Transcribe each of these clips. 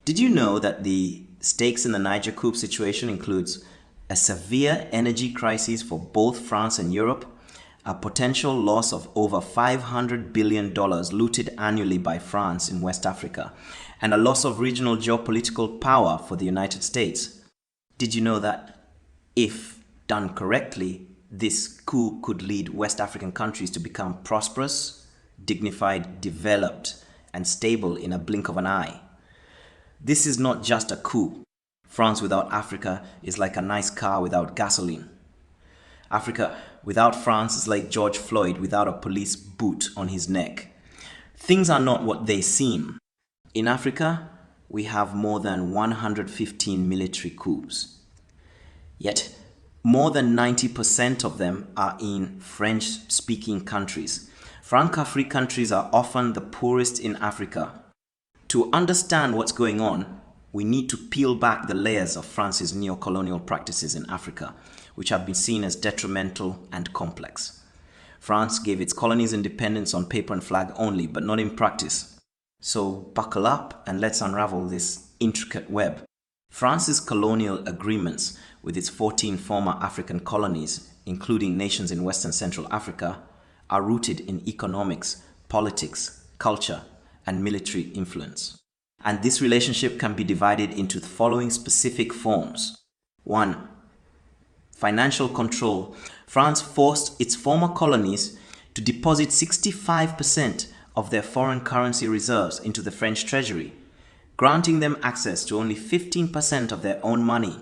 Did you know that the stakes in the Niger coup situation includes a severe energy crisis for both France and Europe, a potential loss of over $500 billion looted annually by France in West Africa, and a loss of regional geopolitical power for the United States? Did you know that if done correctly, this coup could lead West African countries to become prosperous, dignified, developed, and stable in a blink of an eye? This is not just a coup. France without Africa is like a nice car without gasoline. Africa without France is like George Floyd without a police boot on his neck. Things are not what they seem. In Africa, we have more than 115 military coups. Yet, more than 90% of them are in French-speaking countries. Francophone countries are often the poorest in Africa. To understand what's going on, we need to peel back the layers of France's neo-colonial practices in Africa, which have been seen as detrimental and complex. France gave its colonies independence on paper and flag only, but not in practice. So buckle up and let's unravel this intricate web. France's colonial agreements with its 14 former African colonies, including nations in West and Central Africa, are rooted in economics, politics, culture, and military influence. And this relationship can be divided into the following specific forms. 1. Financial control. France forced its former colonies to deposit 65% of their foreign currency reserves into the French treasury, granting them access to only 15% of their own money.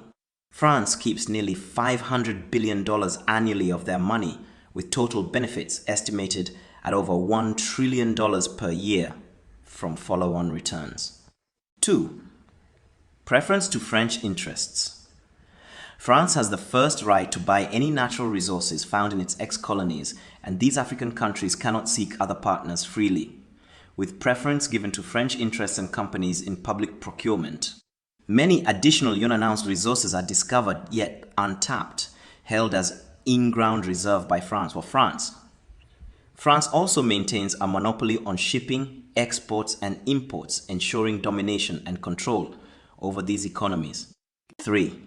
France keeps nearly $500 billion annually of their money, with total benefits estimated at over $1 trillion per year from follow-on returns. 2. Preference to French interests. France has the first right to buy any natural resources found in its ex-colonies, and these African countries cannot seek other partners freely, with preference given to French interests and companies in public procurement. Many additional unannounced resources are discovered yet untapped, held as in-ground reserve by France. France also maintains a monopoly on shipping, exports, and imports, ensuring domination and control over these economies. 3.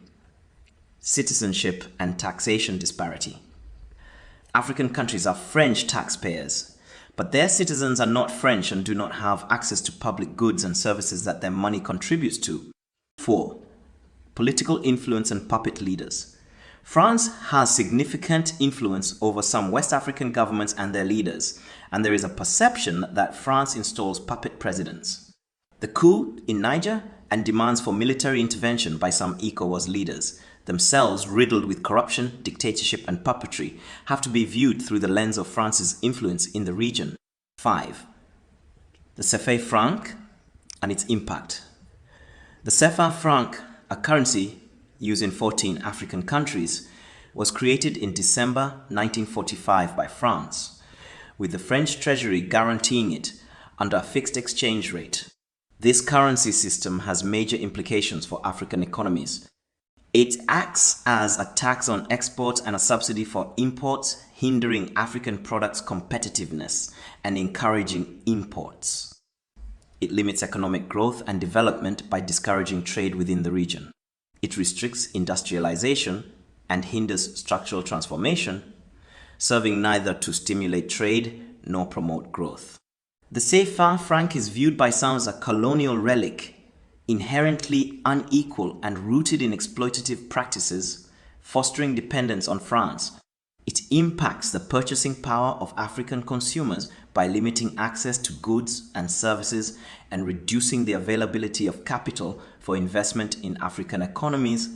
Citizenship and taxation disparity. African countries are French taxpayers, but their citizens are not French and do not have access to public goods and services that their money contributes to. 4. Political influence and puppet leaders. France has significant influence over some West African governments and their leaders, and there is a perception that France installs puppet presidents. The coup in Niger and demands for military intervention by some ECOWAS leaders, themselves riddled with corruption, dictatorship, and puppetry, have to be viewed through the lens of France's influence in the region. 5. The CFA franc and its impact. The CFA franc, a currency used in 14 African countries, was created in December 1945 by France, with the French treasury guaranteeing it under a fixed exchange rate. This currency system has major implications for African economies. It acts as a tax on exports and a subsidy for imports, hindering African products' competitiveness and encouraging imports. It limits economic growth and development by discouraging trade within the region. It restricts industrialization and hinders structural transformation, serving neither to stimulate trade nor promote growth. The CFA franc is viewed by some as a colonial relic, inherently unequal and rooted in exploitative practices, fostering dependence on France. It impacts the purchasing power of African consumers by limiting access to goods and services and reducing the availability of capital for investment in African economies.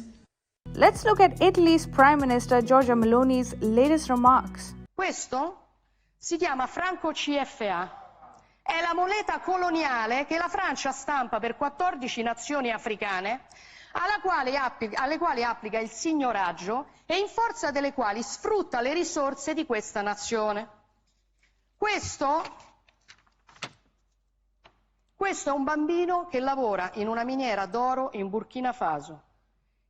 Let's look at Italy's Prime Minister Giorgia Meloni's latest remarks. Questo si chiama franco CFA. È la moneta coloniale che la Francia stampa per 14 nazioni africane, alle quali applica il signoraggio e in forza delle quali sfrutta le risorse di questa nazione. Questo è un bambino che lavora in una miniera d'oro in Burkina Faso.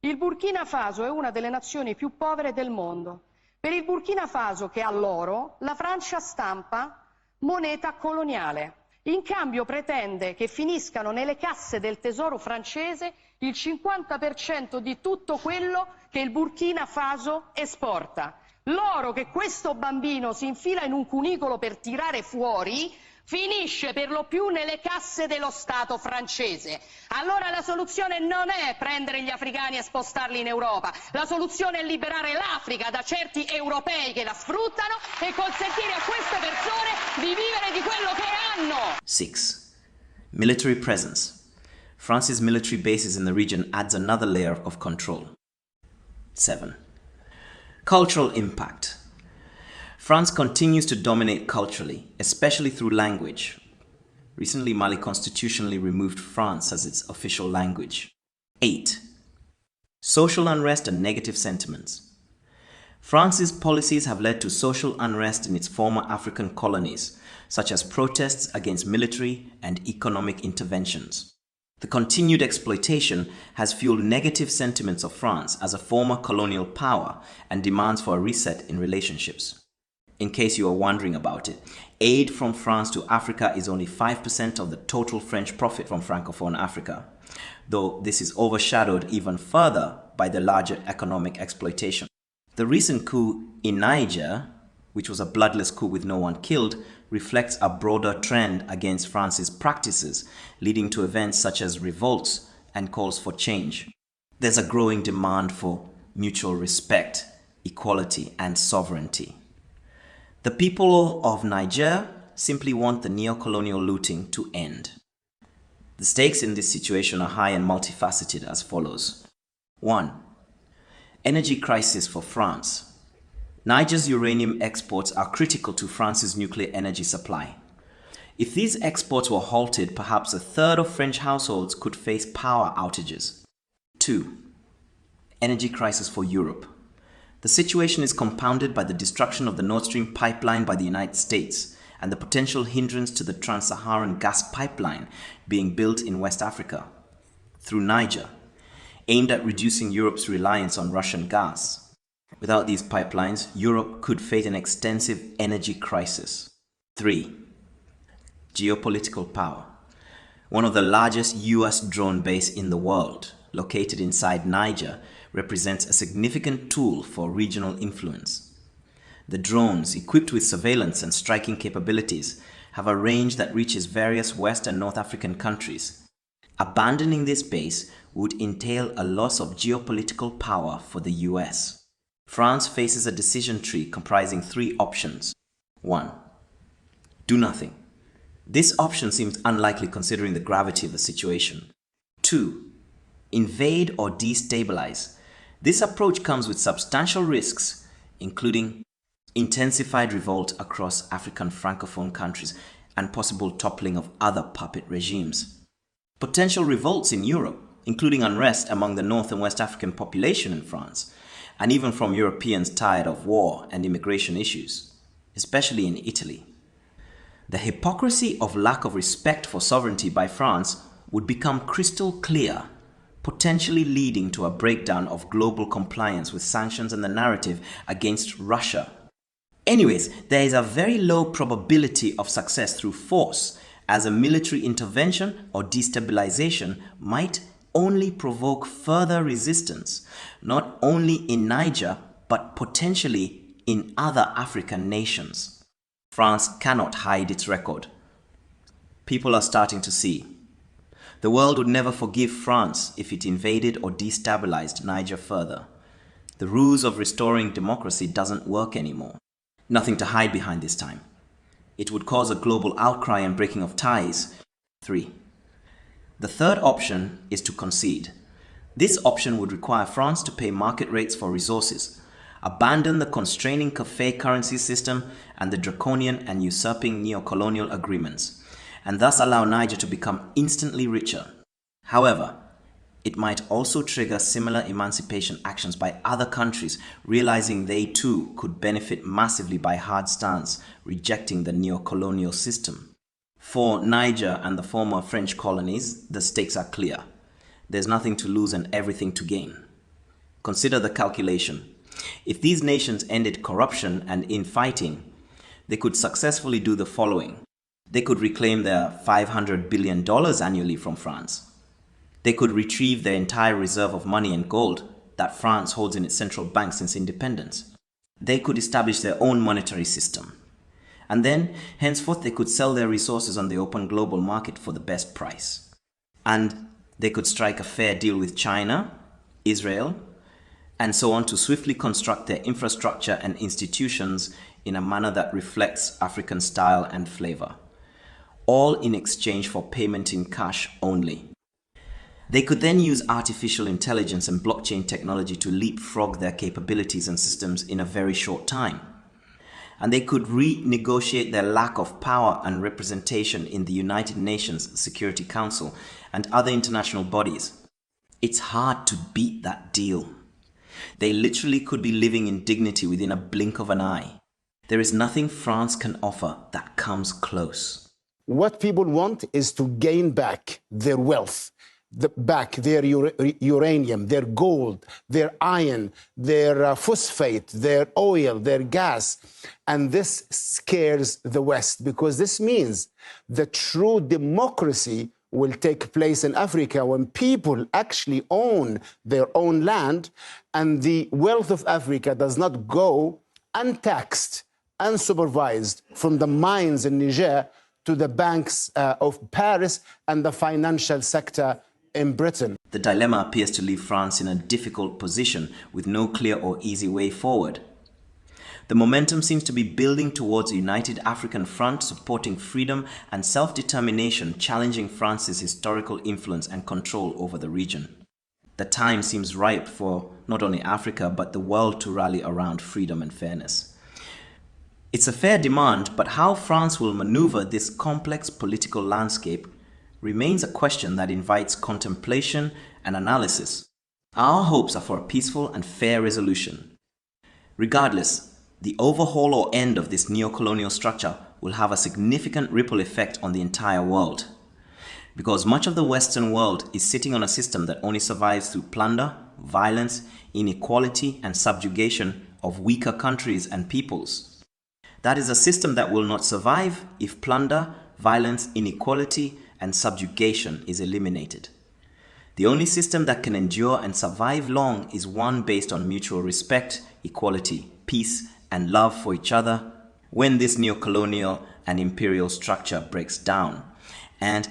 Il Burkina Faso è una delle nazioni più povere del mondo. Per il Burkina Faso, che ha l'oro, la Francia stampa moneta coloniale In cambio pretende che finiscano nelle casse del tesoro francese il 50% di tutto quello che il Burkina Faso esporta. L'oro che questo bambino si infila in un cunicolo per tirare fuori finisce per lo più nelle casse dello Stato francese. Allora la soluzione non è prendere gli africani e spostarli in Europa, la soluzione è liberare l'Africa da certi europei che la sfruttano e consentire a queste persone di vivere di quello che hanno. 6. Military presence. France's military bases in the region adds another layer of control. 7. Cultural impact. France continues to dominate culturally, especially through language. Recently, Mali constitutionally removed France as its official language. 8. Social unrest and negative sentiments. France's policies have led to social unrest in its former African colonies, such as protests against military and economic interventions. The continued exploitation has fueled negative sentiments of France as a former colonial power and demands for a reset in relationships. In case you are wondering about it, aid from France to Africa is only 5% of the total French profit from Francophone Africa, though this is overshadowed even further by the larger economic exploitation. The recent coup in Niger, which was a bloodless coup with no one killed, reflects a broader trend against France's practices, leading to events such as revolts and calls for change. There's a growing demand for mutual respect, equality, and sovereignty. The people of Niger simply want the neo-colonial looting to end. The stakes in this situation are high and multifaceted as follows. 1. Energy crisis for France. Niger's uranium exports are critical to France's nuclear energy supply. If these exports were halted, perhaps a third of French households could face power outages. 2. Energy crisis for Europe. The situation is compounded by the destruction of the Nord Stream pipeline by the United States and the potential hindrance to the Trans-Saharan gas pipeline being built in West Africa through Niger, aimed at reducing Europe's reliance on Russian gas. Without these pipelines, Europe could face an extensive energy crisis. 3. Geopolitical power. One of the largest US drone bases in the world, located inside Niger, represents a significant tool for regional influence. The drones, equipped with surveillance and striking capabilities, have a range that reaches various West and North African countries. Abandoning this base would entail a loss of geopolitical power for the US. France faces a decision tree comprising 3 options. 1. Do nothing. This option seems unlikely considering the gravity of the situation. 2. Invade or destabilize. This approach comes with substantial risks, including intensified revolt across African Francophone countries and possible toppling of other puppet regimes. Potential revolts in Europe, including unrest among the North and West African population in France, and even from Europeans tired of war and immigration issues, especially in Italy. The hypocrisy of lack of respect for sovereignty by France would become crystal clear, potentially leading to a breakdown of global compliance with sanctions and the narrative against Russia. Anyways, there is a very low probability of success through force, as a military intervention or destabilization might only provoke further resistance, not only in Niger, but potentially in other African nations. France cannot hide its record. People are starting to see. The world would never forgive France if it invaded or destabilized Niger further. The ruse of restoring democracy doesn't work anymore. Nothing to hide behind this time. It would cause a global outcry and breaking of ties. 3. The third option is to concede. This option would require France to pay market rates for resources, abandon the constraining café currency system and the draconian and usurping neo-colonial agreements, and thus allow Niger to become instantly richer. However, it might also trigger similar emancipation actions by other countries, realizing they too could benefit massively by hard stance, rejecting the neo-colonial system. For Niger and the former French colonies, the stakes are clear. There's nothing to lose and everything to gain. Consider the calculation. If these nations ended corruption and infighting, they could successfully do the following. They could reclaim their $500 billion annually from France. They could retrieve their entire reserve of money and gold that France holds in its central bank since independence. They could establish their own monetary system. And then, henceforth, they could sell their resources on the open global market for the best price. And they could strike a fair deal with China, Israel, and so on to swiftly construct their infrastructure and institutions in a manner that reflects African style and flavor, all in exchange for payment in cash only. They could then use artificial intelligence and blockchain technology to leapfrog their capabilities and systems in a very short time. And they could renegotiate their lack of power and representation in the United Nations Security Council and other international bodies. It's hard to beat that deal. They literally could be living in dignity within a blink of an eye. There is nothing France can offer that comes close. What people want is to gain back their wealth, back their uranium, their gold, their iron, their phosphate, their oil, their gas. And this scares the West because this means the true democracy will take place in Africa when people actually own their own land and the wealth of Africa does not go untaxed, unsupervised from the mines in Niger to the banks of Paris and the financial sector in Britain. The dilemma appears to leave France in a difficult position with no clear or easy way forward. The momentum seems to be building towards a united African front supporting freedom and self-determination, challenging France's historical influence and control over the region. The time seems ripe for not only Africa but the world to rally around freedom and fairness. It's a fair demand, but how France will maneuver this complex political landscape remains a question that invites contemplation and analysis. Our hopes are for a peaceful and fair resolution. Regardless, the overhaul or end of this neo-colonial structure will have a significant ripple effect on the entire world. Because much of the Western world is sitting on a system that only survives through plunder, violence, inequality, and subjugation of weaker countries and peoples. That is a system that will not survive if plunder, violence, inequality, and subjugation is eliminated. The only system that can endure and survive long is one based on mutual respect, equality, peace, and love for each other. When this neo-colonial and imperial structure breaks down, and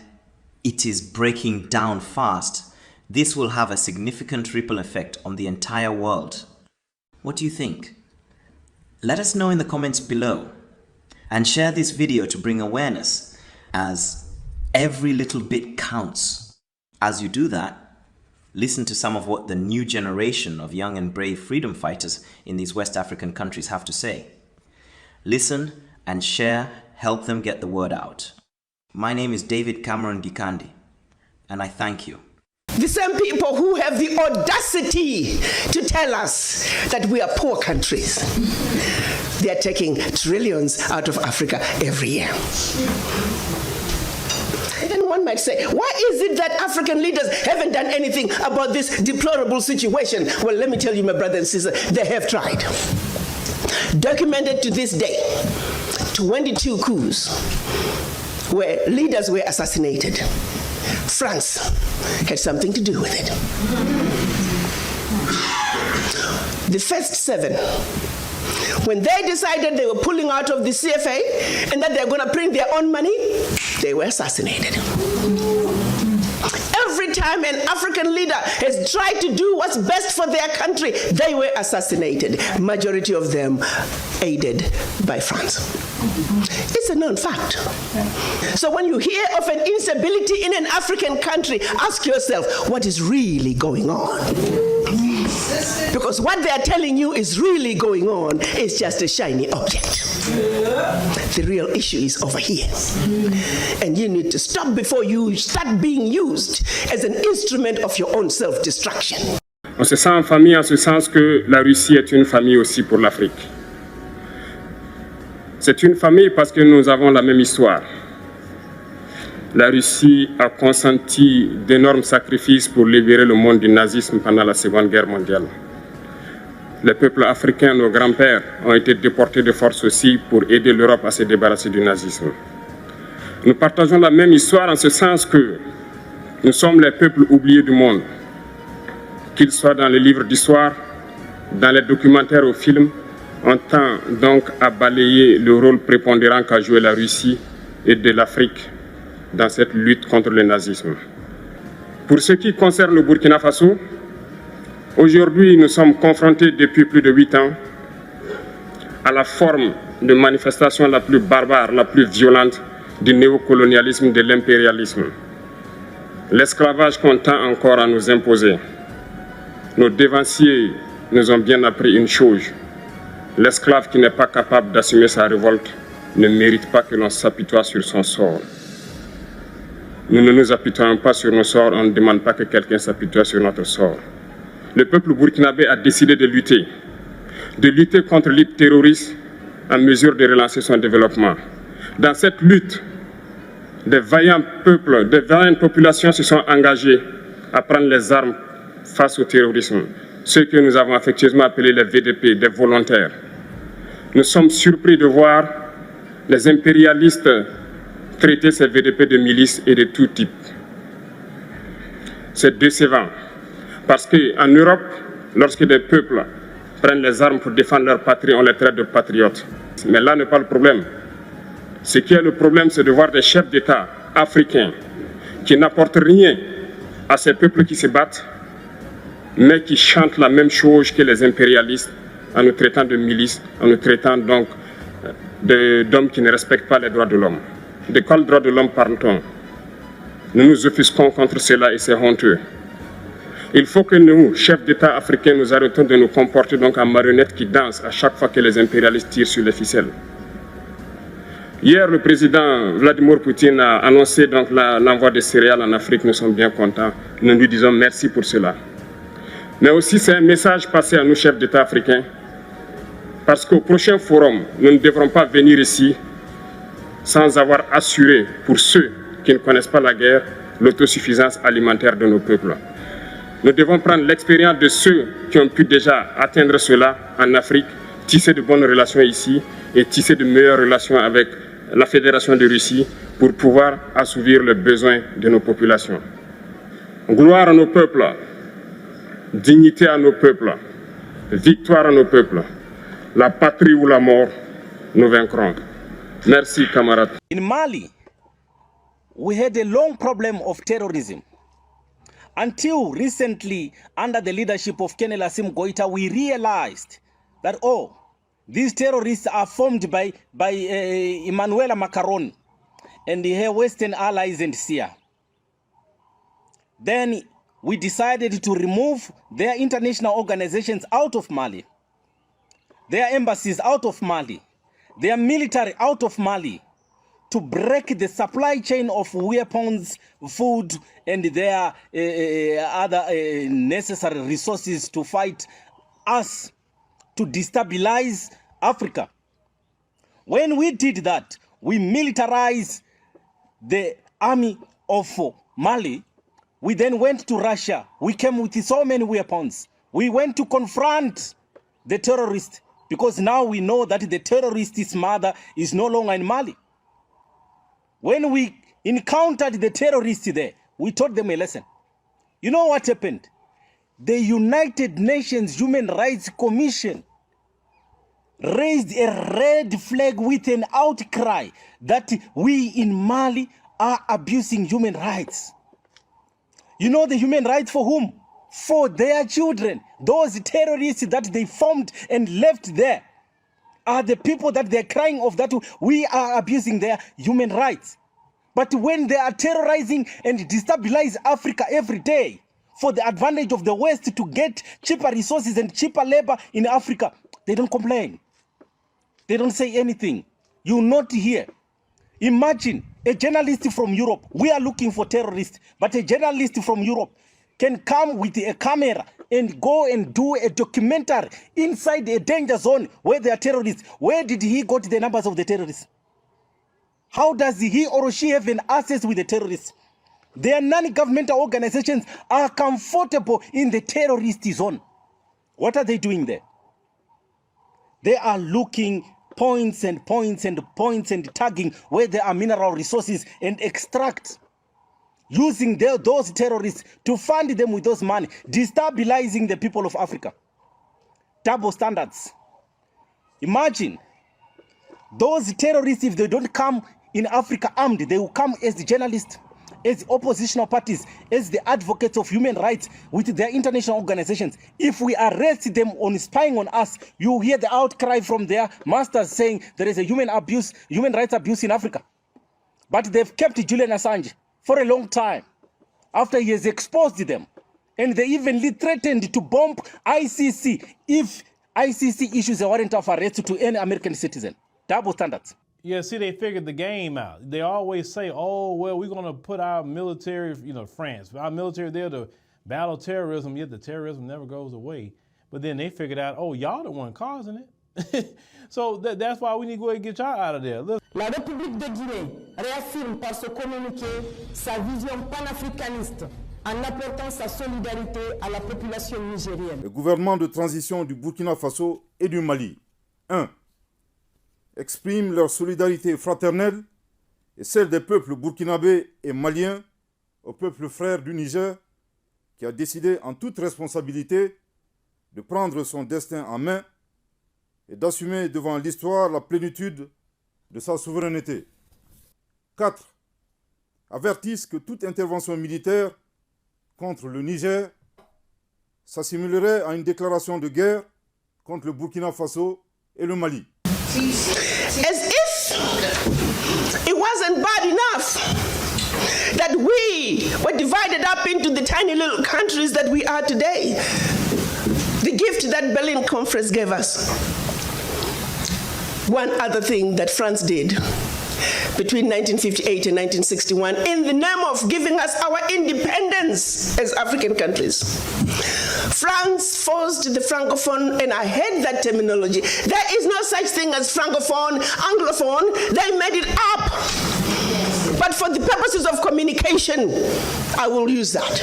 it is breaking down fast, this will have a significant ripple effect on the entire world. What do you think? Let us know in the comments below, and share this video to bring awareness, as every little bit counts. As you do that, listen to some of what the new generation of young and brave freedom fighters in these West African countries have to say. Listen and share, help them get the word out. My name is David Cameron Gikandi, and I thank you. The same people who have the audacity to tell us that we are poor countries, they are taking trillions out of Africa every year. And then one might say, why is it that African leaders haven't done anything about this deplorable situation? Well, let me tell you, my brother and sister, they have tried. Documented to this day, 22 coups where leaders were assassinated. France had something to do with it. The first 7, when they decided they were pulling out of the CFA and that they're going to print their own money, they were assassinated. Every time an African leader has tried to do what's best for their country, they were assassinated. Majority of them aided by France. It's a known fact. So when you hear of an instability in an African country, ask yourself, what is really going on? Because what they are telling you is really going on is just a shiny object. The real issue is over here. And you need to stop before you start being used as an instrument of your own self-destruction. On se sent en famille en ce sens que la Russie est une famille aussi pour l'Afrique. C'est une famille parce que nous avons la même histoire. La Russie a consenti d'énormes sacrifices pour libérer le monde du nazisme pendant la Seconde Guerre mondiale. Les peuples africains, nos grands-pères, ont été déportés de force aussi pour aider l'Europe à se débarrasser du nazisme. Nous partageons la même histoire en ce sens que nous sommes les peuples oubliés du monde, qu'ils soient dans les livres d'histoire, dans les documentaires ou films. On tend donc à balayer le rôle prépondérant qu'a joué la Russie et de l'Afrique dans cette lutte contre le nazisme. Pour ce qui concerne le Burkina Faso, aujourd'hui nous sommes confrontés depuis plus de 8 ans à la forme de manifestation la plus barbare, la plus violente du néocolonialisme, de l'impérialisme. L'esclavage qu'on tend encore à nous imposer. Nos dévanciers nous ont bien appris une chose. L'esclave qui n'est pas capable d'assumer sa révolte ne mérite pas que l'on s'apitoie sur son sort. Nous ne nous apitoyons pas sur nos sorts, on ne demande pas que quelqu'un s'apitoie sur notre sort. Le peuple burkinabé a décidé de lutter contre le terrorisme en mesure de relancer son développement. Dans cette lutte, des vaillants peuples, des vaillantes populations se sont engagées à prendre les armes face au terrorisme, ceux que nous avons affectueusement appelés les VDP, des volontaires. Nous sommes surpris de voir les impérialistes traiter ces VDP de milices et de tout type. C'est décevant, parce qu'en Europe, lorsque des peuples prennent les armes pour défendre leur patrie, on les traite de patriotes. Mais là n'est pas le problème. Ce qui est le problème, c'est de voir des chefs d'État africains qui n'apportent rien à ces peuples qui se battent, mais qui chantent la même chose que les impérialistes en nous traitant de milices, en nous traitant donc d'hommes qui ne respectent pas les droits de l'homme. De quels droits de l'homme parle-t-on? Nous nous offusquons contre cela et c'est honteux. Il faut que nous, chefs d'État africains, nous arrêtons de nous comporter donc en marionnettes qui dansent à chaque fois que les impérialistes tirent sur les ficelles. Hier, le président Vladimir Poutine a annoncé donc l'envoi de céréales en Afrique. Nous sommes bien contents. Nous lui disons merci pour cela. Mais aussi, c'est un message passé à nous, chefs d'État africains, parce qu'au prochain forum, nous ne devrons pas venir ici sans avoir assuré, pour ceux qui ne connaissent pas la guerre, l'autosuffisance alimentaire de nos peuples. Nous devons prendre l'expérience de ceux qui ont pu déjà atteindre cela en Afrique, tisser de bonnes relations ici et tisser de meilleures relations avec la Fédération de Russie pour pouvoir assouvir les besoins de nos populations. Gloire à nos peuples, dignité à nos peuples, victoire à nos peuples. La patrie ou la mort, nous vaincrons. Merci, camarades. In Mali, we had a long problem of terrorism. Until recently, under the leadership of Colonel Assimi Goïta, we realized that, oh, these terrorists are formed by Emmanuel Macron and her Western allies and SIA. Then we decided to remove their international organizations out of Mali, their embassies out of Mali, their military out of Mali, to break the supply chain of weapons, food, and their other necessary resources to fight us, to destabilize Africa. When we did that, we militarized the army of Mali. We then went to Russia. We came with so many weapons. We went to confront the terrorists, because now we know that the terrorist's mother is no longer in Mali. When we encountered the terrorists there, we taught them a lesson. You know what happened? The United Nations Human Rights Commission raised a red flag with an outcry that we in Mali are abusing human rights. You know the human rights for whom? For their children. Those terrorists that they formed and left there are the people that they're crying of, that we are abusing their human rights. But when they are terrorizing and destabilize Africa every day for the advantage of the West to get cheaper resources and cheaper labor in Africa, they don't complain. They don't say anything. You not hear. Imagine a journalist from Europe. We are looking for terrorists, but a journalist from Europe can come with a camera and go and do a documentary inside a danger zone where there are terrorists. Where did he got the numbers of the terrorists? How does he or she have an access with the terrorists? Their non-governmental organizations are comfortable in the terrorist zone. What are they doing there? They are looking points and points and points and tagging where there are mineral resources and extract, using those terrorists to fund them with those money, destabilizing the people of Africa. Double standards. Imagine those terrorists, if they don't come in Africa armed, they will come as the journalists, as oppositional parties, as the advocates of human rights with their international organizations. If we arrest them on spying on us, you hear the outcry from their masters saying there is a human rights abuse in Africa. But they've kept Julian Assange for a long time after he has exposed them. And they even threatened to bomb ICC if ICC issues a warrant of arrest to any American citizen. Double standards. Yeah, see, they figured the game out. They always say, oh, well, we're going to put our military, France, our military there to battle terrorism, yet the terrorism never goes away. But then they figured out, oh, y'all the one causing it. So that's why we need to go ahead and get y'all out of there. Look. La République de Guinée réaffirme par ce communiqué sa vision panafricaniste en apportant sa solidarité à la population nigérienne. Le gouvernement de transition du Burkina Faso et du Mali, 1. Expriment leur solidarité fraternelle et celle des peuples burkinabés et maliens au peuple frère du Niger qui a décidé en toute responsabilité de prendre son destin en main et d'assumer devant l'histoire la plénitude de sa souveraineté. 4. Avertissent que toute intervention militaire contre le Niger s'assimilerait à une déclaration de guerre contre le Burkina Faso et le Mali. As if it wasn't bad enough that we were divided up into the tiny little countries that we are today. The gift that Berlin Conference gave us. One other thing that France did between 1958 and 1961 in the name of giving us our independence as African countries. France forced the Francophone, and I hate that terminology. There is no such thing as Francophone, Anglophone. They made it up. But for the purposes of communication, I will use that.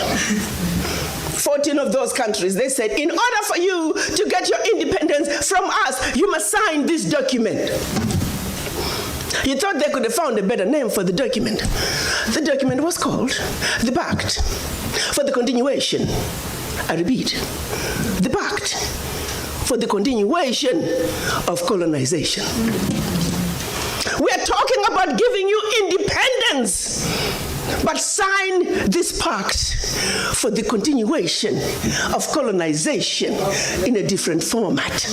14 of those countries, they said, in order for you to get your independence from us, you must sign this document. You thought they could have found a better name for the document. The document was called the Pact for the Continuation. I repeat, the Pact for the Continuation of Colonization. We are talking about giving you independence, but sign this pact for the continuation of colonization in a different format.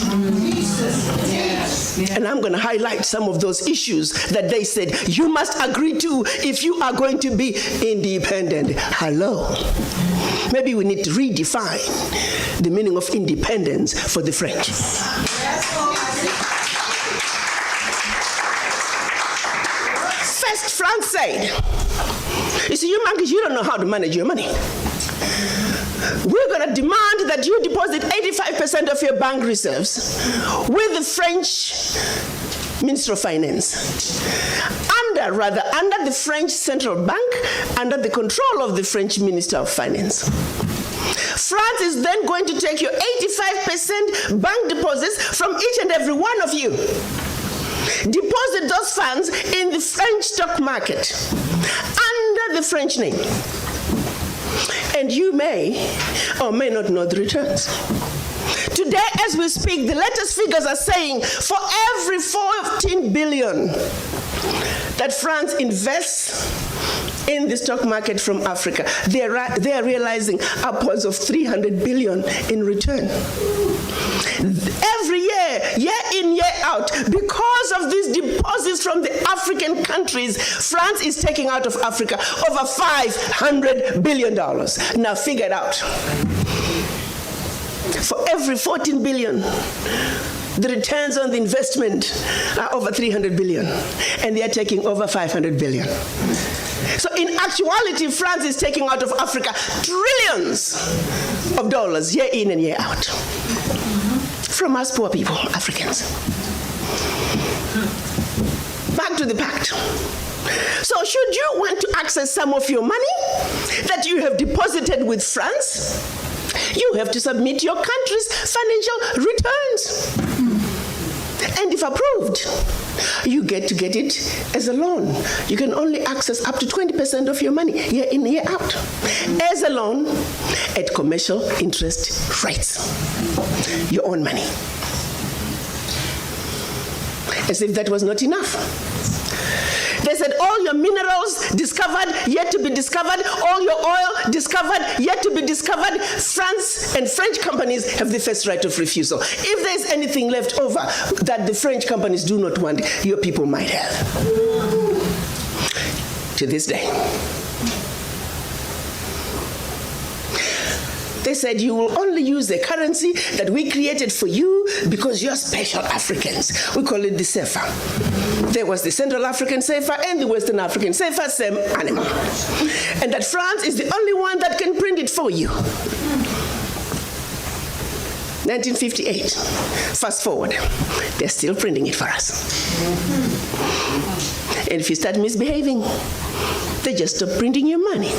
And I'm going to highlight some of those issues that they said you must agree to if you are going to be independent. Hello. Maybe we need to redefine the meaning of independence for the French. First, France said, you see, you monkeys, you don't know how to manage your money. We're going to demand that you deposit 85% of your bank reserves with the French Minister of Finance. Under the French Central Bank, under the control of the French Minister of Finance. France is then going to take your 85% bank deposits from each and every one of you. Deposit those funds in the French stock market under the French name. And you may or may not know the returns. Today, as we speak, the latest figures are saying for every 14 billion that France invests in the stock market from Africa, they are realizing upwards of 300 billion in return. Every year, year in, year out, because of these deposits from the African countries, France is taking out of Africa over $500 billion. Now figure it out. For every 14 billion, the returns on the investment are over 300 billion, and they are taking over 500 billion. So in actuality, France is taking out of Africa trillions of dollars year in and year out from us poor people, Africans. Back to the pact. So should you want to access some of your money that you have deposited with France, you have to submit your country's financial returns. And if approved, you get to get it as a loan. You can only access up to 20% of your money year in, year out as a loan at commercial interest rates. Your own money. As if that was not enough. They said all your minerals discovered, yet to be discovered, all your oil discovered, yet to be discovered. France and French companies have the first right of refusal. If there's anything left over that the French companies do not want, your people might have. To this day. They said you will only use the currency that we created for you because you're special Africans. We call it the CFA. There was the Central African CFA and the Western African CFA, same animal. And that France is the only one that can print it for you. 1958. Fast forward. They're still printing it for us. And if you start misbehaving, they just stop printing your money.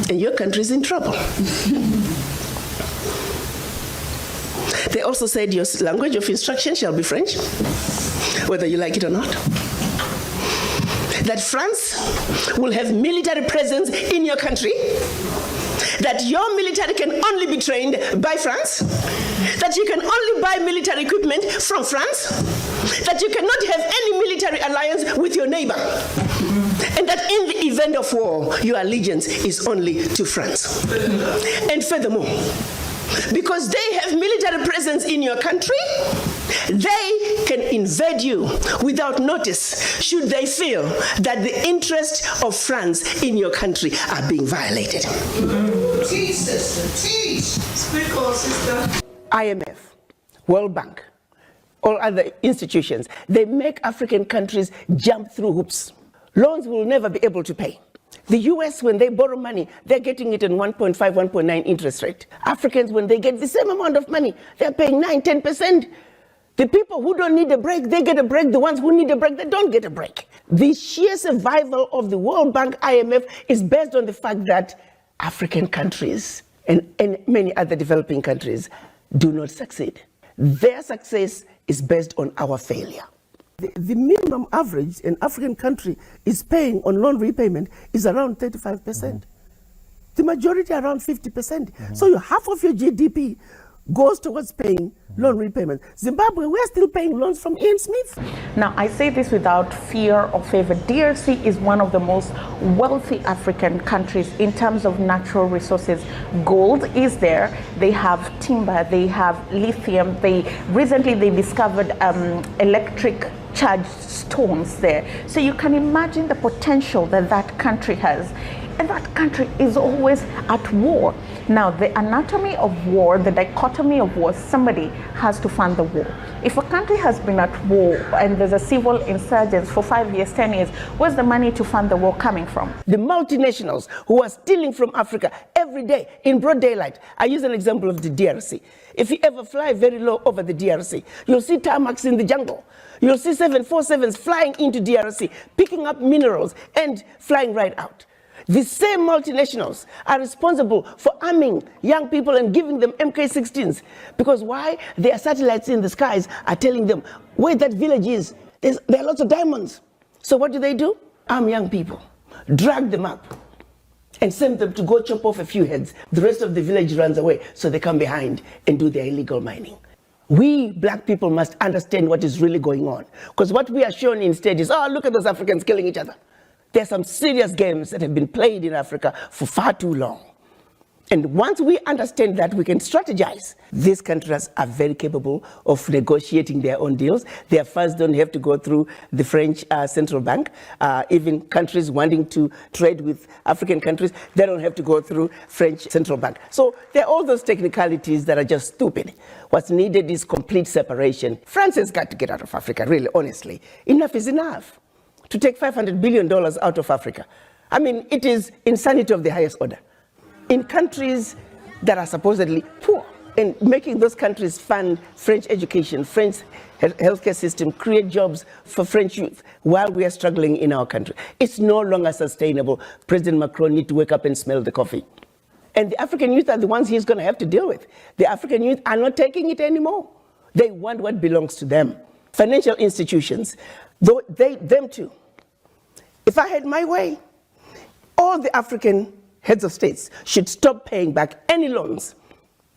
And your country's in trouble. They also said your language of instruction shall be French, whether you like it or not. That France will have military presence in your country, that your military can only be trained by France, that you can only buy military equipment from France, that you cannot have any military alliance with your neighbor, and that in the event of war, your allegiance is only to France. And furthermore, because they have military presence in your country, they can invade you without notice should they feel that the interests of France in your country are being violated. Teach, sister, teach. Speak on, sister. IMF, World Bank, all other institutions, they make African countries jump through hoops. Loans will never be able to pay. The US, when they borrow money, they're getting it in 1.5, 1.9 interest rate. Africans, when they get the same amount of money, they're paying 9, 10%. The people who don't need a break, they get a break. The ones who need a break, they don't get a break. The sheer survival of the World Bank, IMF, is based on the fact that African countries and many other developing countries do not succeed. Their success is based on our failure. The minimum average an African country is paying on loan repayment is around 35%. Mm-hmm. The majority around 50%. Mm-hmm. So half of your GDP goes towards paying loan repayment. Zimbabwe, we're still paying loans from Ian Smith. Now, I say this without fear or favor. DRC is one of the most wealthy African countries in terms of natural resources. Gold is there. They have timber. They have lithium. Recently they discovered electric charged stones there. So you can imagine the potential that that country has. And that country is always at war. Now, the anatomy of war, the dichotomy of war, somebody has to fund the war. If a country has been at war and there's a civil insurgence for 5 years, 10 years, where's the money to fund the war coming from? The multinationals who are stealing from Africa every day in broad daylight. I use an example of the DRC. If you ever fly very low over the DRC, you'll see tarmacs in the jungle. You'll see 747s flying into DRC, picking up minerals and flying right out. The same multinationals are responsible for arming young people and giving them MK-16s. Because why? Their satellites in the skies are telling them where that village is. There are lots of diamonds. So what do? Arm young people, drag them up, and send them to go chop off a few heads. The rest of the village runs away, so they come behind and do their illegal mining. We black people must understand what is really going on. Because what we are shown instead is, oh, look at those Africans killing each other. There are some serious games that have been played in Africa for far too long. And once we understand that, we can strategize. These countries are very capable of negotiating their own deals. Their funds don't have to go through the French central bank. Even countries wanting to trade with African countries, they don't have to go through French central bank. So there are all those technicalities that are just stupid. What's needed is complete separation. France has got to get out of Africa, really, honestly. Enough is enough. To take $500 billion out of Africa. I mean, it is insanity of the highest order. In countries that are supposedly poor, and making those countries fund French education, French healthcare system, create jobs for French youth while we are struggling in our country. It's no longer sustainable. President Macron needs to wake up and smell the coffee. And the African youth are the ones he's going to have to deal with. The African youth are not taking it anymore. They want what belongs to them. financial institutions, them too. If I had my way, all the African heads of states should stop paying back any loans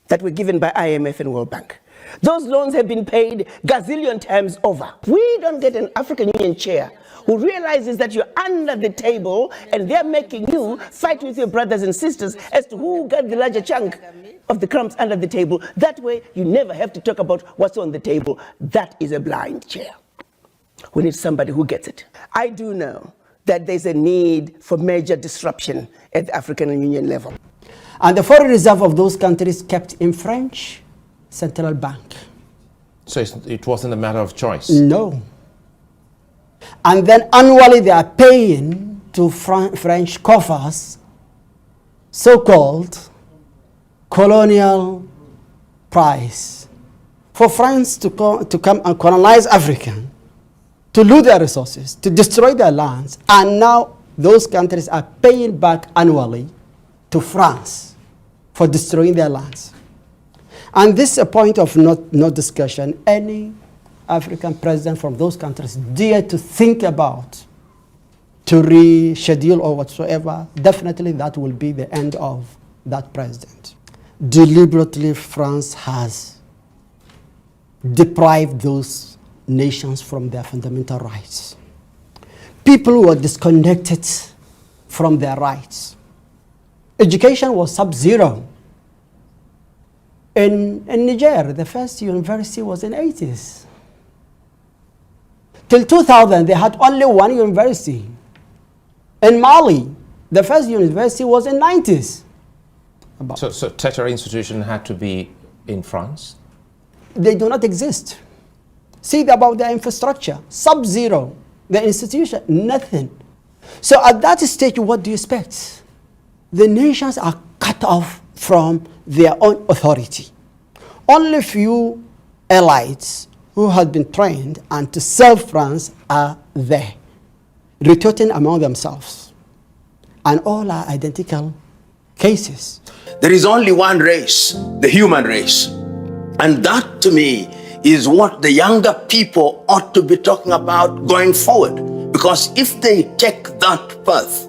that were given by IMF and World Bank. Those loans have been paid gazillion times over. We don't get an African Union chair who realizes that you're under the table and they're making you fight with your brothers and sisters as to who got the larger chunk of the crumbs under the table. That way, you never have to talk about what's on the table. That is a blind chair. We need somebody who gets it. I do know that there's a need for major disruption at the African Union level. And the foreign reserve of those countries kept in French central bank. So it wasn't a matter of choice? No. And then annually they are paying to French coffers so-called colonial price for France to come and colonize Africa, to loot their resources, to destroy their lands, and now those countries are paying back annually to France for destroying their lands. And this is a point of no discussion. Any African president from those countries dare to think about to reschedule or whatsoever, definitely that will be the end of that president. Deliberately, France has deprived those nations from their fundamental rights. People who are disconnected from their rights. Education was sub-zero. In Niger, the first university was in the 80s. Till 2000, they had only one university. In Mali, the first university was in the 90s. So tertiary institution had to be in France? They do not exist. See about their infrastructure, sub-zero. The institution, nothing. So at that stage, what do you expect? The nations are cut off from their own authority. Only few elites who had been trained and to serve France are there, rotating among themselves. And all are identical cases. There is only one race, the human race. And that, to me, is what the younger people ought to be talking about going forward. Because if they take that path,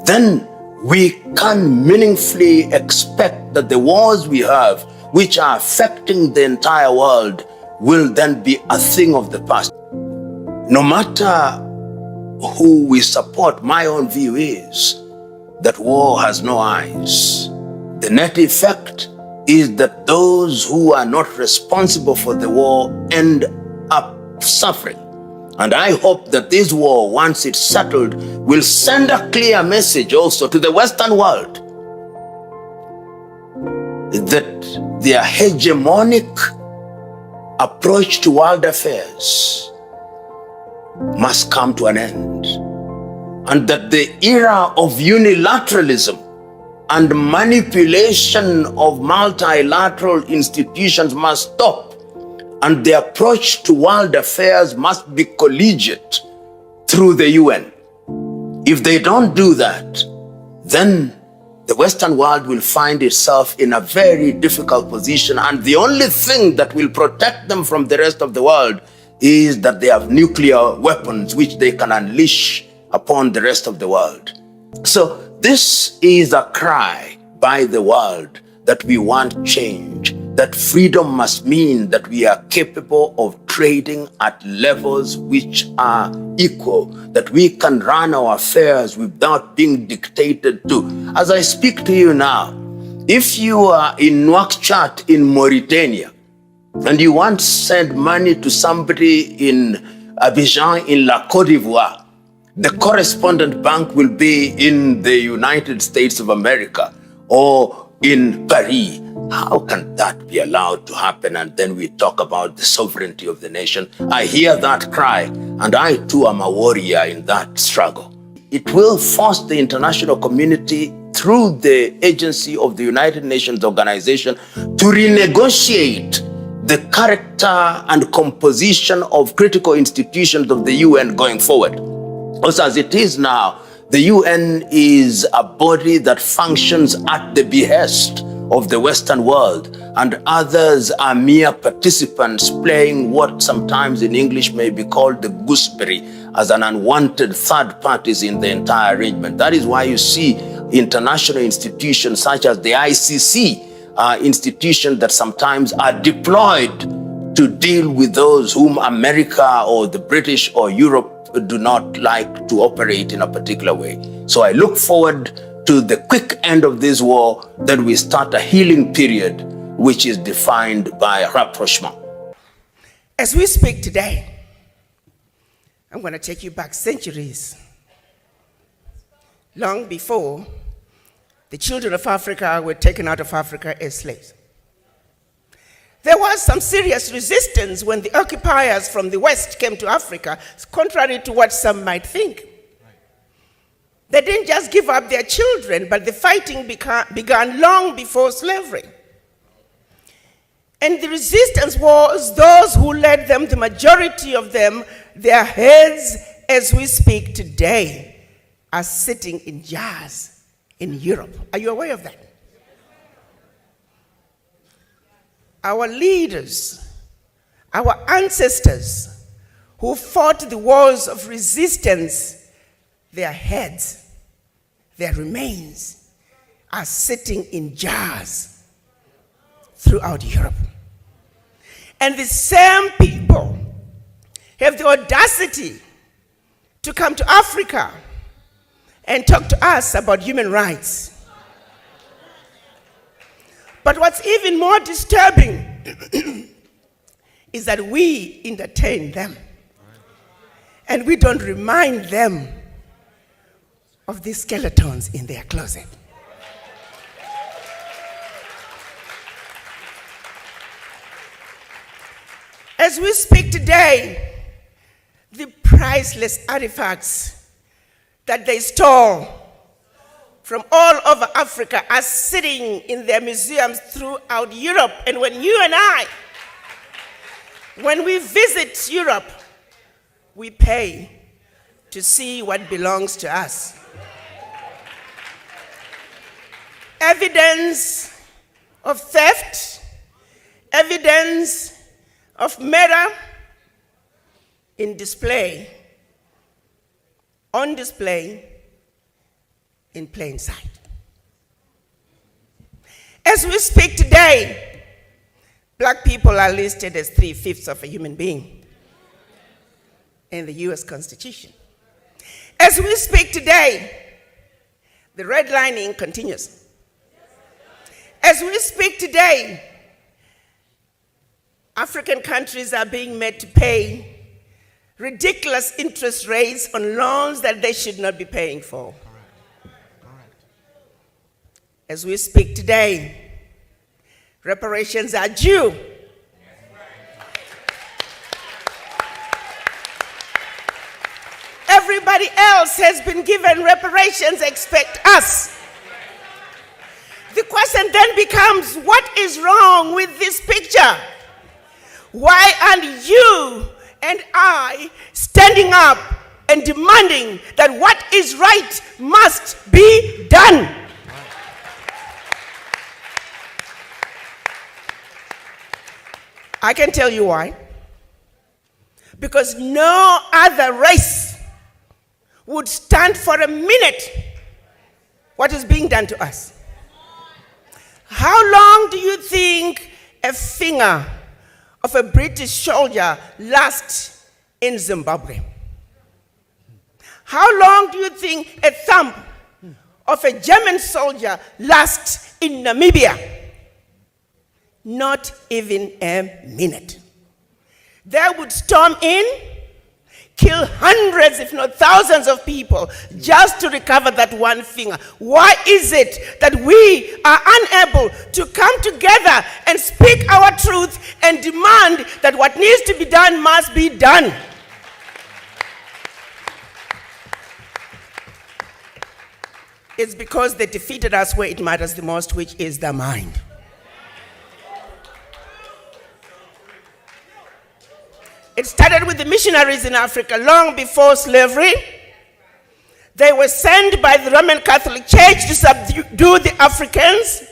then we can meaningfully expect that the wars we have, which are affecting the entire world, will then be a thing of the past. No matter who we support, my own view is that war has no eyes. The net effect is that those who are not responsible for the war end up suffering. And I hope that this war, once it's settled, will send a clear message also to the Western world that their hegemonic approach to world affairs must come to an end, and that the era of unilateralism and manipulation of multilateral institutions must stop, and the approach to world affairs must be collegiate through the UN. If they don't do that, then the Western world will find itself in a very difficult position, and the only thing that will protect them from the rest of the world is that they have nuclear weapons which they can unleash upon the rest of the world. So this is a cry by the world that we want change, that freedom must mean that we are capable of trading at levels which are equal, that we can run our affairs without being dictated to. As I speak to you now, if you are in Nouakchott in Mauritania and you want to send money to somebody in Abidjan in La Côte d'Ivoire, the correspondent bank will be in the United States of America or in Paris. How can that be allowed to happen? And then we talk about the sovereignty of the nation. I hear that cry, and I too am a warrior in that struggle. It will force the international community through the agency of the United Nations Organization to renegotiate the character and composition of critical institutions of the UN going forward. Also, as it is now, the UN is a body that functions at the behest of the Western world, and others are mere participants playing what sometimes in English may be called the gooseberry, as an unwanted third parties in the entire arrangement. That is why you see international institutions such as the ICC, institutions that sometimes are deployed to deal with those whom America or the British or Europe do not like to operate in a particular way. So I look forward to the quick end of this war, that we start a healing period which is defined by rapprochement. As we speak today, I'm going to take you back centuries. Long before the children of Africa were taken out of Africa as slaves. There was some serious resistance when the occupiers from the West came to Africa, contrary to what some might think. They didn't just give up their children, but the fighting began long before slavery. And the resistance was those who led them, the majority of them, their heads, as we speak today, are sitting in jars in Europe. Are you aware of that? Our leaders, our ancestors who fought the wars of resistance, their heads, their remains are sitting in jars throughout Europe. And the same people have the audacity to come to Africa and talk to us about human rights. But what's even more disturbing is that we entertain them and we don't remind them of these skeletons in their closet. As we speak today, the priceless artifacts that they stole from all over Africa are sitting in their museums throughout Europe. And when you and I, when we visit Europe, we pay to see what belongs to us. Evidence of theft, evidence of murder on display in plain sight. As we speak today, black people are listed as 3/5 of a human being in the US Constitution. As we speak today, the redlining continues. As we speak today, African countries are being made to pay ridiculous interest rates on loans that they should not be paying for. As we speak today, reparations are due. Everybody else has been given reparations, expect us. The question then becomes, what is wrong with this picture? Why aren't you and I standing up and demanding that what is right must be done? I can tell you why. Because no other race would stand for a minute what is being done to us. How long do you think a finger of a British soldier lasts in Zimbabwe? How long do you think a thumb of a German soldier lasts in Namibia? Not even a minute. They would storm in, kill hundreds, if not thousands of people just to recover that one finger. Why is it that we are unable to come together and speak our truth and demand that what needs to be done must be done? It's because they defeated us where it matters the most, which is the mind. It started with the missionaries in Africa long before slavery. They were sent by the Roman Catholic Church to subdue the Africans.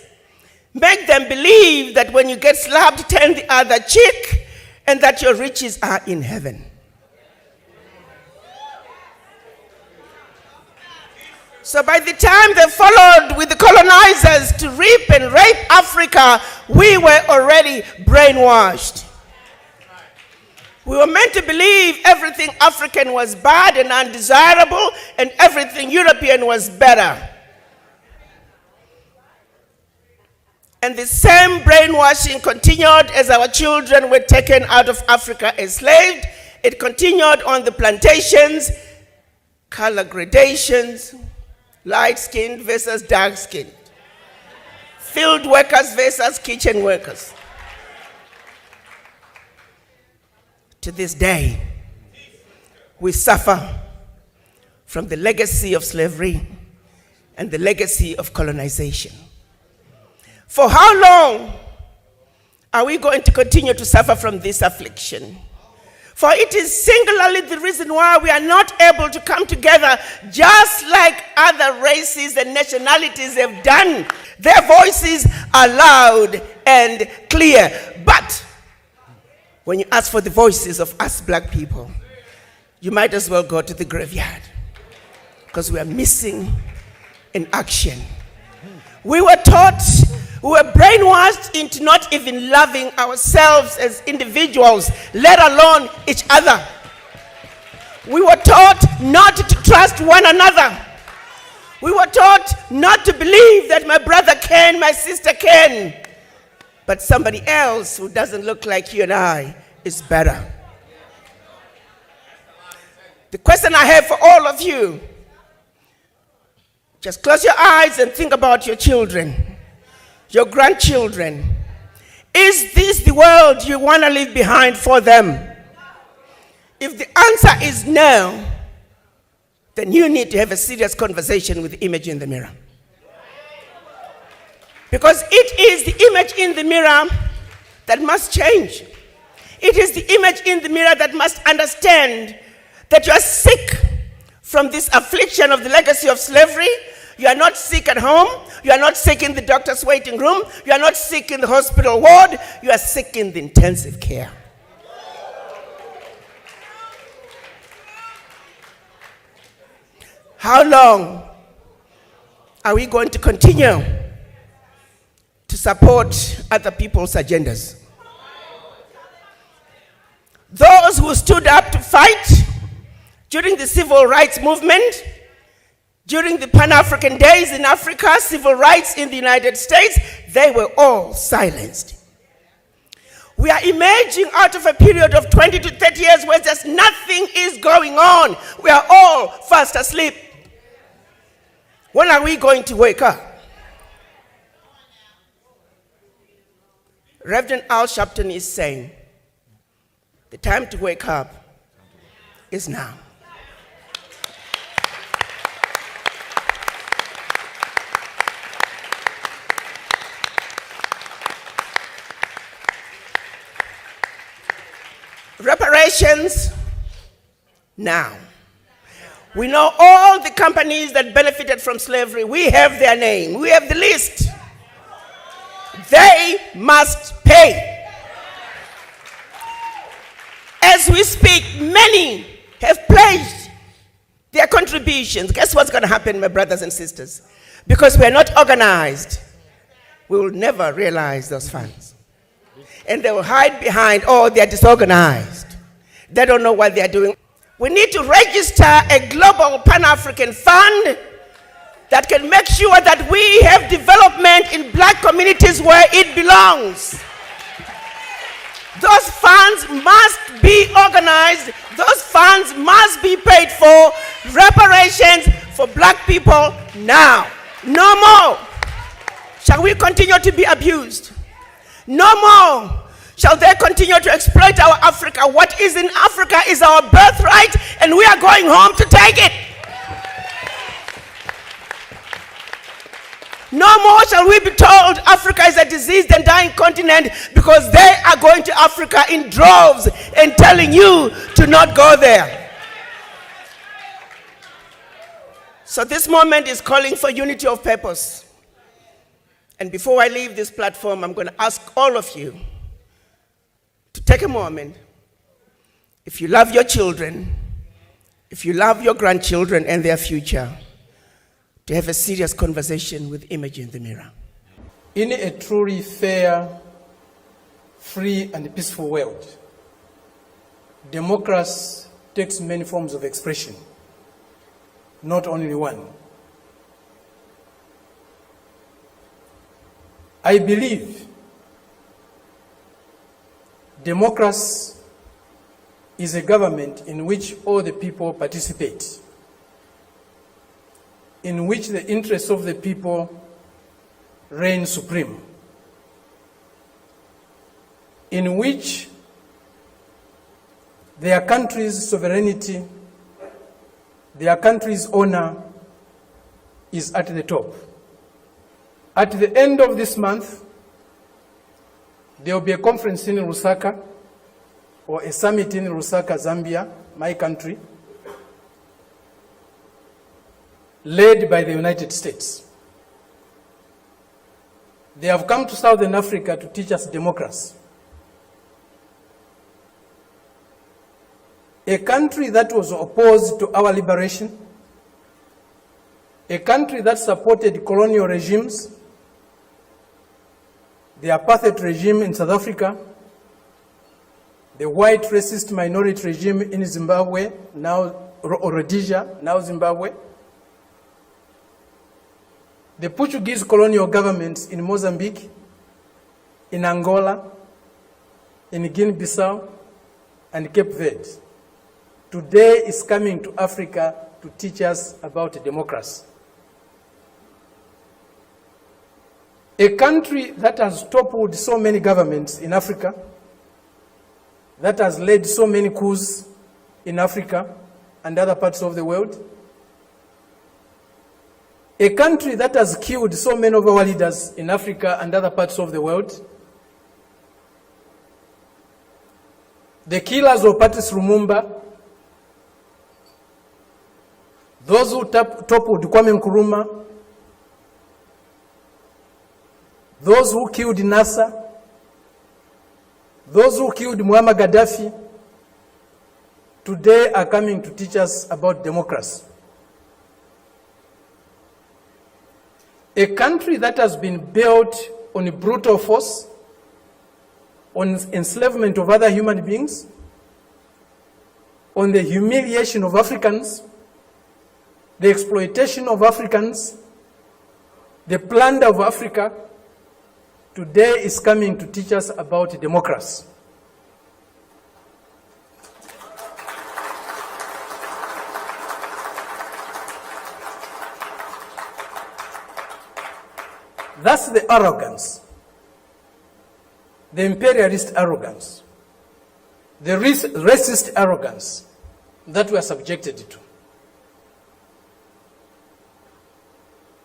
Make them believe that when you get slapped, turn the other cheek, and that your riches are in heaven. So by the time they followed with the colonizers to reap and rape Africa, we were already brainwashed. We were meant to believe everything African was bad and undesirable, and everything European was better. And the same brainwashing continued as our children were taken out of Africa enslaved. It continued on the plantations, color gradations, light-skinned versus dark-skinned, field workers versus kitchen workers. To this day, we suffer from the legacy of slavery and the legacy of colonization. For how long are we going to continue to suffer from this affliction? For it is singularly the reason why we are not able to come together just like other races and nationalities have done. Their voices are loud and clear. But when you ask for the voices of us black people, you might as well go to the graveyard, because we are missing in action. We were taught, we were brainwashed into not even loving ourselves as individuals, let alone each other. We were taught not to trust one another. We were taught not to believe that my brother can, my sister can, but somebody else who doesn't look like you and I is better. The question I have for all of you, just close your eyes and think about your children, your grandchildren. Is this the world you want to leave behind for them? If the answer is no, then you need to have a serious conversation with the image in the mirror. Because it is the image in the mirror that must change. It is the image in the mirror that must understand that you are sick from this affliction of the legacy of slavery. You are not sick at home. You are not sick in the doctor's waiting room. You are not sick in the hospital ward. You are sick in the intensive care. How long are we going to continue to support other people's agendas? Those who stood up to fight during the civil rights movement, during the Pan-African days in Africa, civil rights in the United States, they were all silenced. We are emerging out of a period of 20 to 30 years where just nothing is going on. We are all fast asleep. When are we going to wake up? Reverend Al Sharpton is saying, the time to wake up is now. Reparations now. We know all the companies that benefited from slavery. We have their name. We have the list. They must pay. As we speak, many have pledged their contributions. Guess what's going to happen, my brothers and sisters? Because we are not organized, we will never realize those funds. And they will hide behind, oh, they are disorganized. They don't know what they are doing. We need to register a global Pan-African fund that can make sure that we have development in black communities where it belongs. Those funds must be organized. Those funds must be paid for. Reparations for black people now. No more shall we continue to be abused. No more shall they continue to exploit our Africa. What is in Africa is our birthright, and we are going home to take it. No more shall we be told Africa is a diseased and dying continent because they are going to Africa in droves and telling you to not go there. So this moment is calling for unity of purpose And before I leave this platform, I'm going to ask all of you to take a moment. If you love your children, if you love your grandchildren and their future, to have a serious conversation with Image in the Mirror. In a truly fair, free, and peaceful world, democracy takes many forms of expression, not only one. I believe democracy is a government in which all the people participate, in which the interests of the people reign supreme, in which their country's sovereignty, their country's honor is at the top. At the end of this month, there will be a conference in Lusaka, or a summit in Lusaka, Zambia, my country, led by the United States. They have come to Southern Africa to teach us democracy. A country that was opposed to our liberation, a country that supported colonial regimes, the apartheid regime in South Africa, the white racist minority regime in Zimbabwe, now Rhodesia, now Zimbabwe, the Portuguese colonial governments in Mozambique, in Angola, in Guinea-Bissau, and Cape Verde, today is coming to Africa to teach us about democracy. A country that has toppled so many governments in Africa, that has led so many coups in Africa and other parts of the world, a country that has killed so many of our leaders in Africa and other parts of the world, the killers of Patrice Lumumba, those who toppled Kwame Nkrumah, those who killed Nasser, those who killed Muammar Gaddafi, today are coming to teach us about democracy. A country that has been built on brutal force, on enslavement of other human beings, on the humiliation of Africans, the exploitation of Africans, the plunder of Africa, today is coming to teach us about democracy. That's the arrogance, the imperialist arrogance, the racist arrogance that we are subjected to.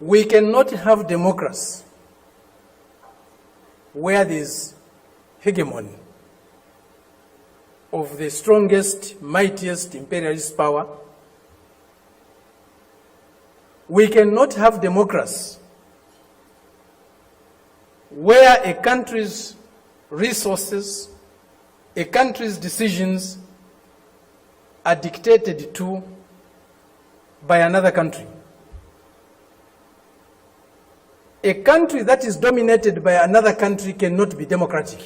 We cannot have democracy where there is hegemony of the strongest, mightiest imperialist power. We cannot have democracy where a country's resources, a country's decisions are dictated to by another country. A country that is dominated by another country cannot be democratic.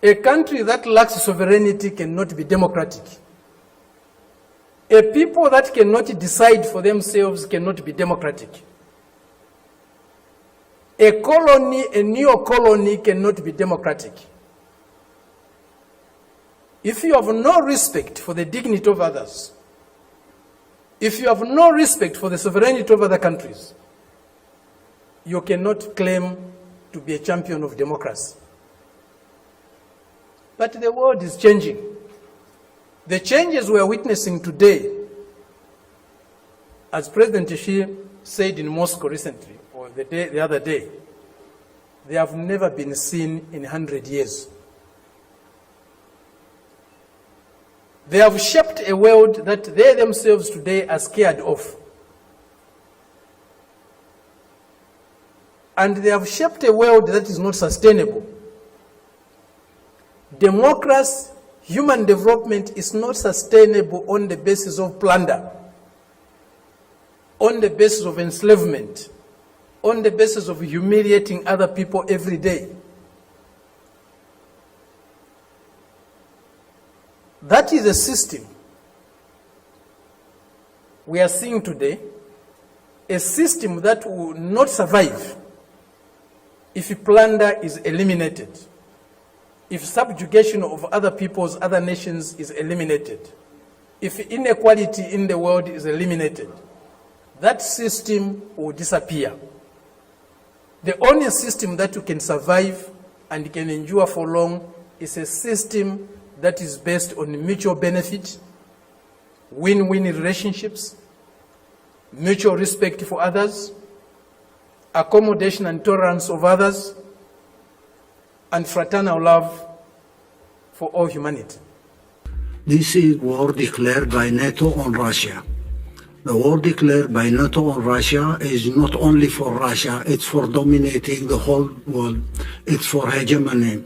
A country that lacks sovereignty cannot be democratic. A people that cannot decide for themselves cannot be democratic. A colony, a neo-colony cannot be democratic. If you have no respect for the dignity of others, if you have no respect for the sovereignty of other countries, you cannot claim to be a champion of democracy. But the world is changing. The changes we are witnessing today, as President Xi said in Moscow recently, or the other day, they have never been seen in 100 years. They have shaped a world that they themselves today are scared of. and they have shaped a world that is not sustainable. Democracy, human development is not sustainable on the basis of plunder, on the basis of enslavement, on the basis of humiliating other people every day. That is a system we are seeing today, a system that will not survive if plunder is eliminated, if subjugation of other peoples, other nations is eliminated, if inequality in the world is eliminated. That system will disappear. The only system that you can survive and can endure for long is a system that is based on mutual benefit, win-win relationships, mutual respect for others, accommodation and tolerance of others, and fraternal love for all humanity. This is war declared by NATO on Russia. The war declared by NATO on Russia is not only for Russia, it's for dominating the whole world. It's for hegemony.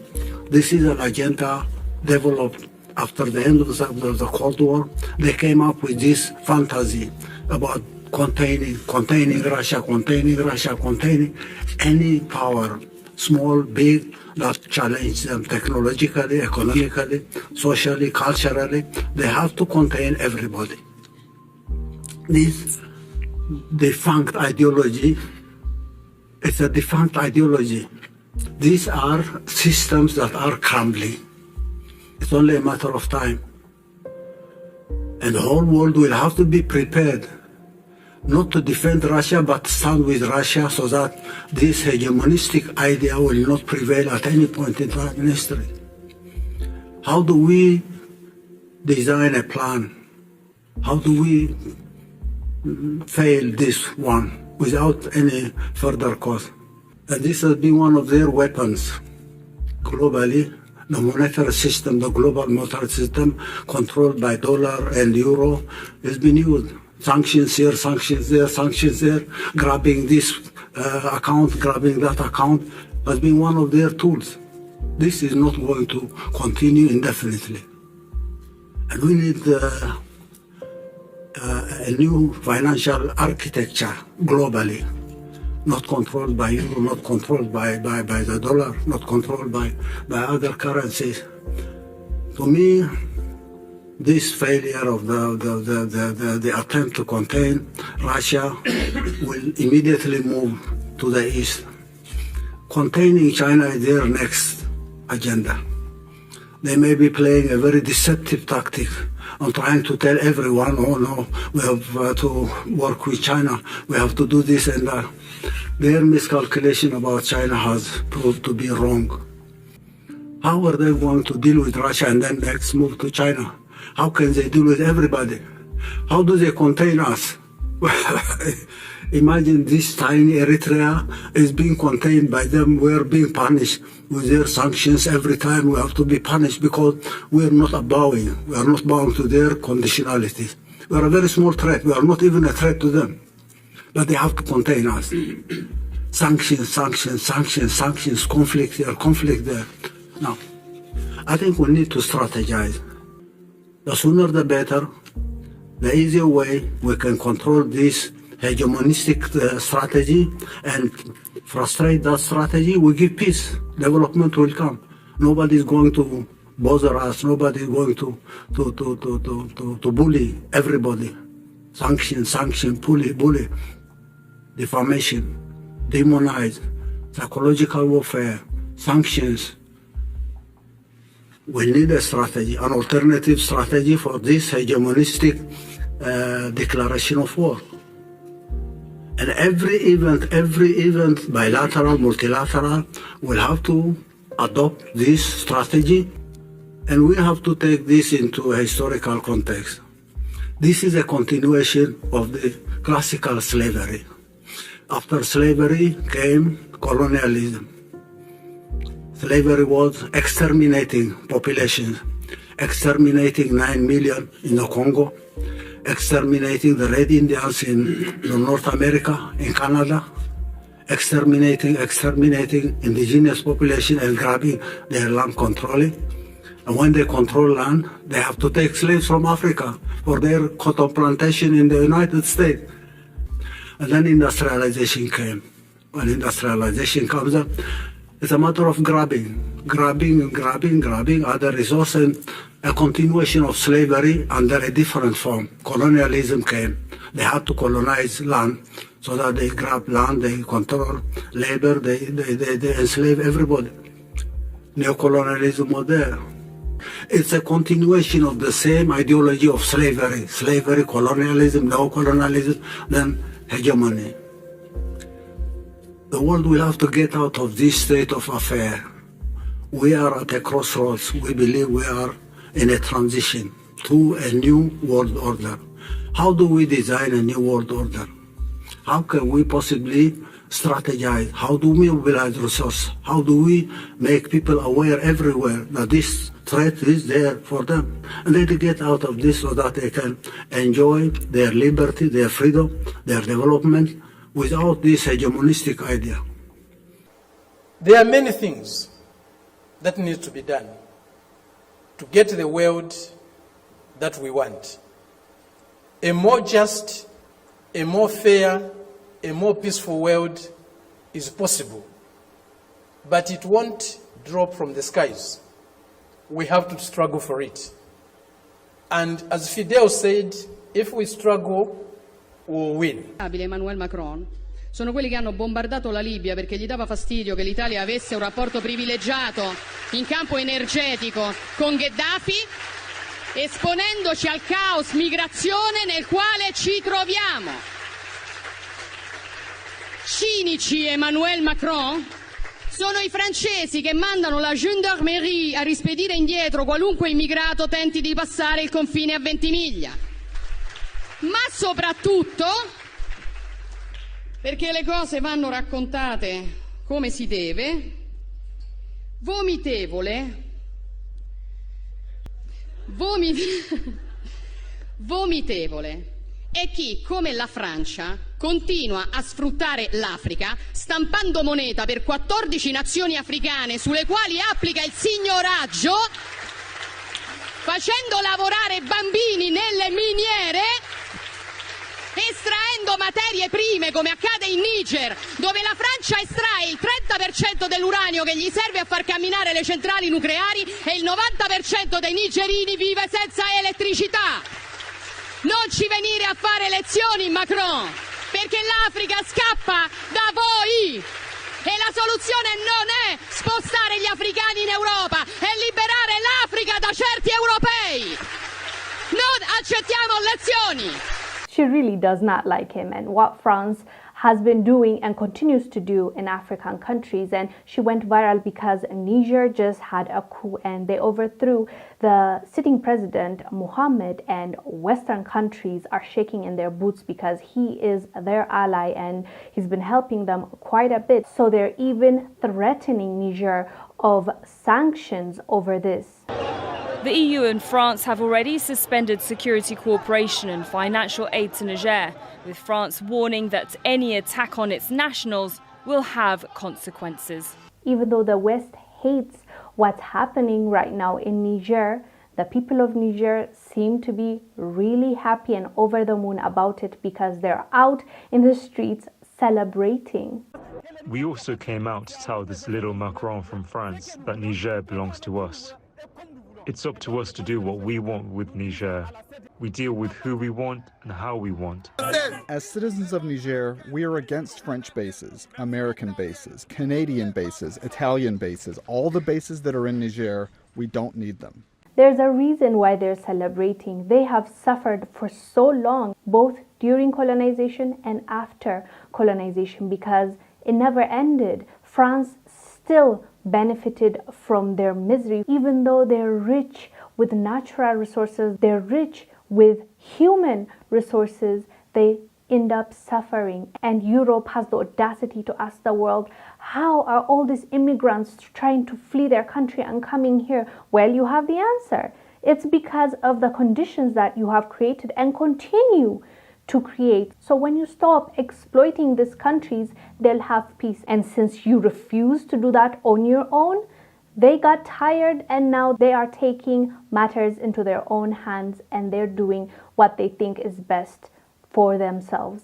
This is an agenda developed after the end of the Cold War. They came up with this fantasy about containing Russia, containing any power, small, big, that challenge them technologically, economically, socially, culturally. They have to contain everybody. This defunct ideology, it's a defunct ideology. These are systems that are crumbling. It's only a matter of time. And the whole world will have to be prepared not to defend Russia, but stand with Russia so that this hegemonistic idea will not prevail at any point in time in history. How do we design a plan? How do we fail this one without any further cause? And this has been one of their weapons globally. The monetary system, the global monetary system, controlled by dollar and euro, has been used. Sanctions here, sanctions there, sanctions there, grabbing this account, grabbing that account, has been one of their tools. This is not going to continue indefinitely. And we need a new financial architecture globally, not controlled by euro, not controlled by the dollar, not controlled by other currencies. To me, this failure of the attempt to contain Russia will immediately move to the east. Containing China is their next agenda. They may be playing a very deceptive tactic on trying to tell everyone, oh no, we have to work with China, we have to do this and that. Their miscalculation about China has proved to be wrong. How are they going to deal with Russia and then next move to China? How can they deal with everybody? How do they contain us? Imagine this tiny Eritrea is being contained by them. We're being punished with their sanctions every time. We have to be punished because we're not bowing. We are not bowing to their conditionalities. We are a very small threat. We are not even a threat to them. But they have to contain us. Sanctions, sanctions, sanctions, sanctions, conflict here, conflict there. Now, I think we need to strategize. The sooner the better. The easier way we can control this hegemonistic strategy and frustrate that strategy, we give peace. Development will come. Nobody is going to bother us. Nobody is going to bully everybody. Sanction, sanction, bully, defamation, demonize, psychological warfare, sanctions. We need a strategy, an alternative strategy for this hegemonistic declaration of war. And every event, bilateral, multilateral, will have to adopt this strategy, and we have to take this into a historical context. This is a continuation of the classical slavery. After slavery came colonialism. Slavery was exterminating populations, exterminating 9 million in the Congo, exterminating the Red Indians in North America, in Canada, exterminating indigenous population and grabbing their land, controlling. And when they control land, they have to take slaves from Africa for their cotton plantation in the United States. And then industrialization came. When industrialization comes up, it's a matter of grabbing other resources, and a continuation of slavery under a different form. Colonialism came. They had to colonize land so that they grab land, they control labor, they enslave everybody. Neocolonialism was there. It's a continuation of the same ideology of slavery, colonialism, neocolonialism, then hegemony. The world will have to get out of this state of affair. We are at a crossroads. We believe we are in a transition to a new world order. How do we design a new world order? How can we possibly strategize? How do we mobilize resources? How do we make people aware everywhere that this threat is there for them? And then to get out of this so that they can enjoy their liberty, their freedom, their development without this hegemonistic idea. There are many things that need to be done to get the world that we want. A more just, a more fair, a more peaceful world is possible, but it won't drop from the skies. We have to struggle for it. And as Fidel said, if we struggle, we'll win. Emmanuel Macron sono quelli che hanno bombardato la Libia perché gli dava fastidio che l'Italia avesse un rapporto privilegiato in campo energetico con Gheddafi, esponendoci al caos migrazione nel quale ci troviamo. Cinici Emmanuel Macron sono i francesi che mandano la gendarmerie a rispedire indietro qualunque immigrato tenti di passare il confine a Ventimiglia. Ma soprattutto perché le cose vanno raccontate come si deve, vomitevole è chi, come la Francia, continua a sfruttare l'Africa stampando moneta per 14 nazioni africane sulle quali applica il signoraggio, facendo lavorare bambini nelle miniere, estraendo materie prime come accade in Niger, dove la Francia estrae il 30% dell'uranio che gli serve a far camminare le centrali nucleari e il 90% dei nigerini vive senza elettricità. Non ci venire a fare lezioni, Macron, perché l'Africa scappa da voi e la soluzione non è spostare gli africani in Europa, è liberare l'Africa da certi europei. Non accettiamo lezioni. She really does not like him and what France has been doing and continues to do in African countries. And she went viral because Niger just had a coup and they overthrew the sitting president, Mohammed, and Western countries are shaking in their boots because he is their ally and he's been helping them quite a bit. So they're even threatening Niger of sanctions over this. The EU and France have already suspended security cooperation and financial aid to Niger, with France warning that any attack on its nationals will have consequences. Even though the West hates what's happening right now in Niger, the people of Niger seem to be really happy and over the moon about it because they're out in the streets celebrating. We also came out to tell this little Macron from France that Niger belongs to us. It's up to us to do what we want with Niger. We deal with who we want and how we want. As citizens of Niger, we are against French bases, American bases, Canadian bases, Italian bases. All the bases that are in Niger, we don't need them. There's a reason why they're celebrating. They have suffered for so long, both during colonization and after colonization, because it never ended. France still benefited from their misery. Even though they're rich with natural resources, they're rich with human resources, they end up suffering. And Europe has the audacity to ask the world, how are all these immigrants trying to flee their country and coming here? Well, you have the answer. It's because of the conditions that you have created and continue to create. So when you stop exploiting these countries, they'll have peace. And since you refuse to do that on your own, they got tired and now they are taking matters into their own hands and they're doing what they think is best for themselves.